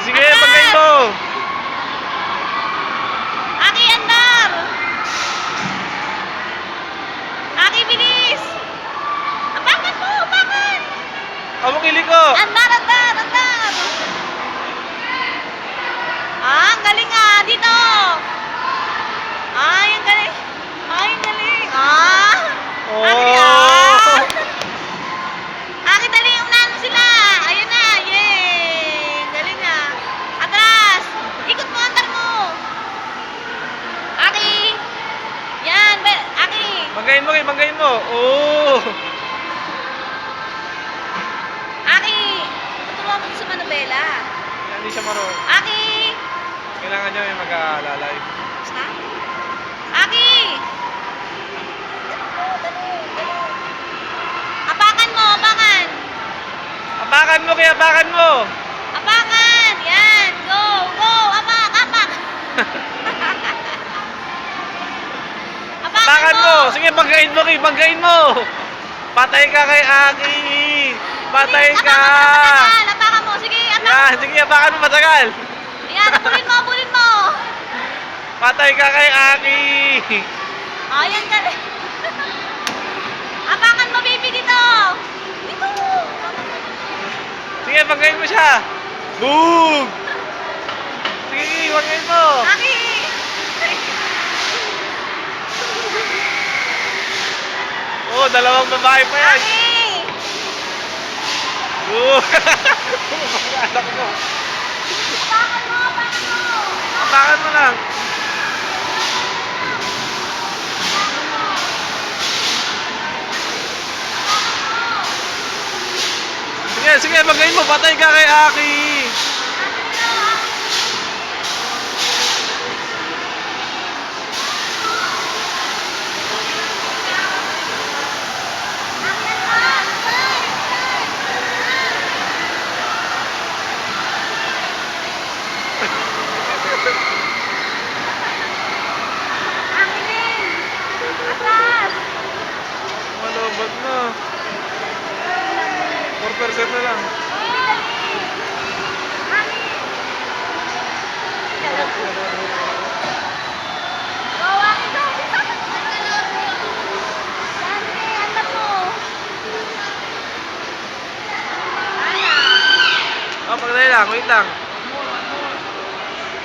Sige, pagkain mo. Aki, andar! Aki, bilis! Apakan mo! Apakan! Among ili ko. Andar, andar, andar! Ah, ang galing ah! Dito! Ay, ang galing! Ay, ang galing! Ah! Aki, ah! Aki, dali! Unahan mo sila! Ayun na! Yay! Galing ah! Atras! Ikot mo, andar mo! Aki! Yan! Aki! Banggain mo, banggain mo. Oh. Aki! Tuturuan mo sa manobela. Hindi siya marunong. Aki! Kailangan niya may mag-aalalay. Basta? Aki! Dali, dali. Apakan mo, apakan! Apakan mo, kaya apakan mo. Apakan! Yan! Go! Go! Apak! Apak! Apakan mo. Sige, banggain mo, kay banggain mo. Patay ka kay Aki. Patay ka. Apakan mo, apakan mo. Sige, apakan Yan, mo. sige, apakan mo matagal. Ayan, abulin mo, abulin mo. Patay ka kay Aki. Ayan, galing. Apakan mo, baby, dito. Dito. Sige, banggain mo siya. Boom. Sige, banggain mo. Aki! Oh, dalawang babae pa yan. Aki! Oh. Anak mo. Apakan mo, apakan mo. Apakan mo lang. Sige, sige, banggain mo. Patay ka kay Aki. Atras! Malobot na. 4% na lang. Go, Aki, go! Dante, andar mo. Oh, pagdali lang. Wait lang.